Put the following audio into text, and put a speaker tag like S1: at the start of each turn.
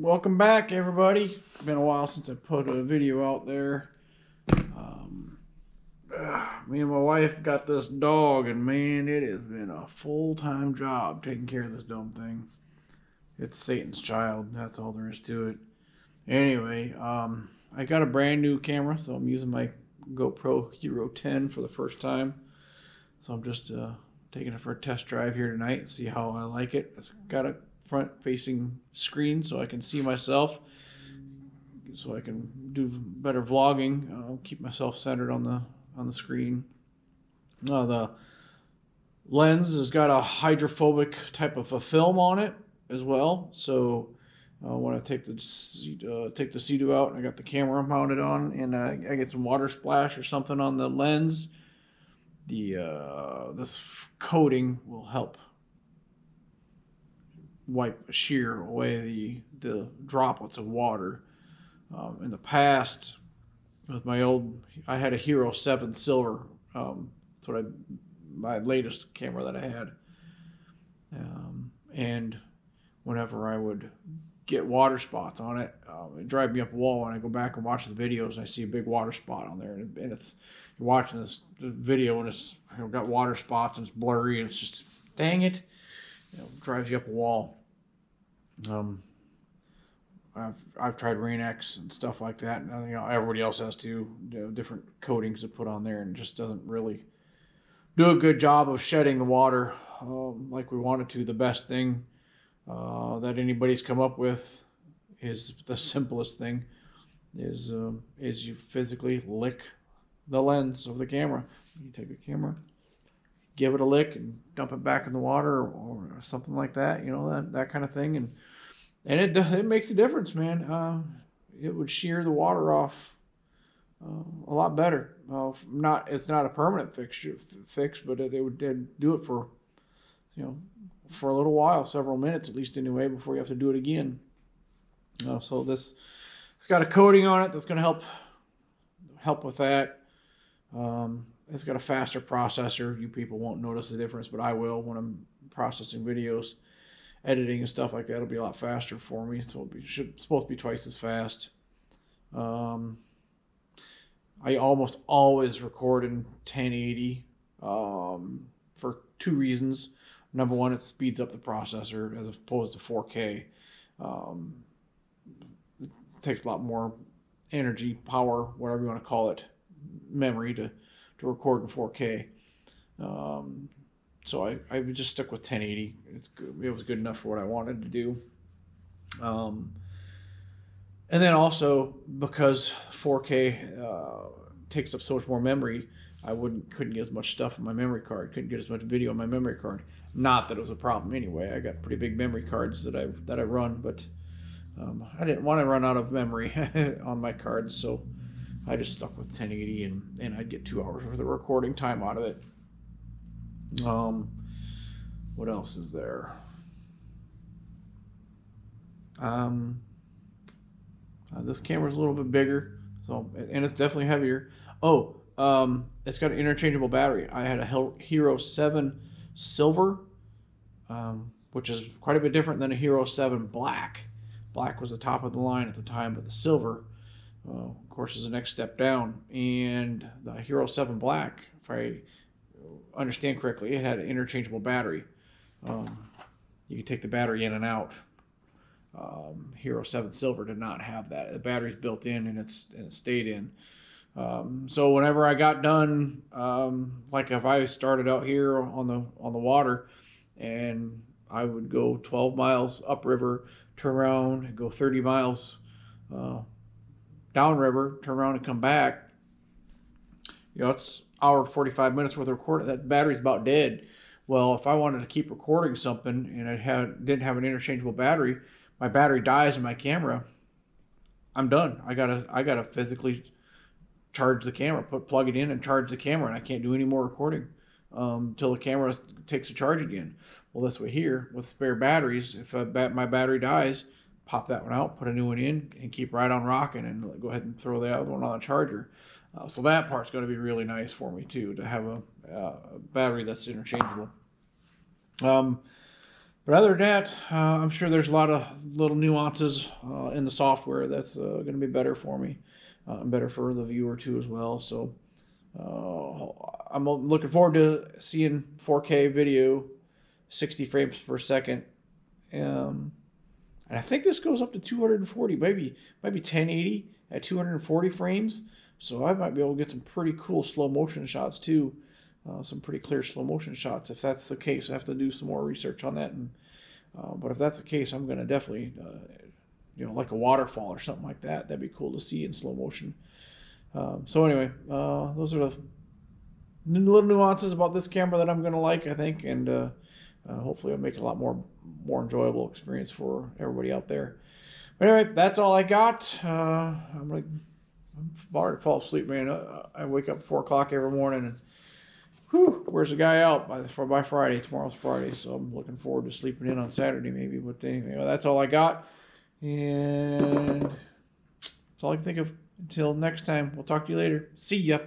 S1: Welcome back, everybody. It's been a while since I put a video out there. Me and my wife got this dog, and man, it has been a full-time job taking care of this dumb thing. It's Satan's child. That's all there is to it. Anyway, I got a brand new camera, so I'm using my GoPro Hero 10 for the first time. So I'm just taking it for a test drive here tonight and see how I like it. It's got a front-facing screen so I can see myself, so I can do better vlogging. I'll keep myself centered on the screen. The lens has got a hydrophobic type of a film on it as well. So when I take the see-do out, I got the camera mounted on, and I get some water splash or something on the lens. This coating will help shear away the droplets of water. In the past, with I had a Hero 7 Silver. That's my latest camera that I had. And whenever I would get water spots on it, it'd drive me up a wall, and I go back and watch the videos, and I see a big water spot on there, and you're watching this video, and it's got water spots, and it's blurry, and it's just, dang it, drives you up a wall. I've tried Rain-X and stuff like that, and everybody else has too. Different coatings to put on there, and it just doesn't really do a good job of shedding the water like we want it to. The best thing that anybody's come up with is the simplest thing is you physically lick the lens of the camera. You take a camera, give it a lick, and dump it back in the water or something like that. That kind of thing, and it makes a difference, man. It would shear the water off a lot better. It's not a permanent fix, but they'd do it for for a little while, several minutes at least anyway, before you have to do it again. So it's got a coating on it that's going to help with that. It's got a faster processor. You people won't notice the difference, but I will when I'm processing videos. Editing and stuff like that will be a lot faster for me, so supposed to be twice as fast. I almost always record in 1080 for two reasons. Number one, it speeds up the processor as opposed to 4K. It takes a lot more energy, power, whatever you want to call it, memory to record in 4K. So I would just stick with 1080. It was good enough for what I wanted to do. And then also, because 4K takes up so much more memory, I couldn't get as much stuff on my memory card. Couldn't get as much video on my memory card. Not that it was a problem anyway. I got pretty big memory cards that I run, but I didn't want to run out of memory on my cards, so I just stuck with 1080, and I'd get 2 hours worth of recording time out of it. What else is there? This camera's a little bit bigger, and it's definitely heavier. It's got an interchangeable battery. I had a Hero 7 Silver, which is quite a bit different than a Hero 7 Black. Black was the top of the line at the time, but the Silver, of course, is the next step down. And the Hero 7 Black, if I understand correctly, it had an interchangeable battery. You could take the battery in and out. Hero 7 Silver did not have that. The battery's built in, and it stayed in. So whenever I got done, like if I started out here on the water, and I would go 12 miles upriver, turn around and go 30 miles downriver, turn around and come back. It's hour 45 minutes worth of recording. That battery's about dead. Well, if I wanted to keep recording something and I didn't have an interchangeable battery, my battery dies in my camera, I'm done. I gotta physically charge the camera, plug it in and charge the camera, and I can't do any more recording until the camera takes a charge again. Well, this way here with spare batteries, if my battery dies, pop that one out, put a new one in, and keep right on rocking, and go ahead and throw the other one on the charger. So that part's going to be really nice for me too, to have a battery that's interchangeable. But other than that, I'm sure there's a lot of little nuances in the software that's going to be better for me, and better for the viewer too as well. So I'm looking forward to seeing 4K video, 60 frames per second. And I think this goes up to 240, maybe 1080 at 240 frames. So I might be able to get some pretty cool slow motion shots too. Some pretty clear slow motion shots. If that's the case, I have to do some more research on that. But if that's the case, I'm going to definitely, like a waterfall or something like that. That'd be cool to see in slow motion. So anyway, those are the little nuances about this camera that I'm going to like, I think, and hopefully it'll make it a lot more enjoyable experience for everybody out there. But anyway, that's all I got. I'm about to fall asleep, man. I wake up at 4 o'clock every morning, and whew, where's the guy out by Friday? Tomorrow's Friday, so I'm looking forward to sleeping in on Saturday maybe. But anyway, that's all I got, and that's all I can think of. Until next time, we'll talk to you later. See ya.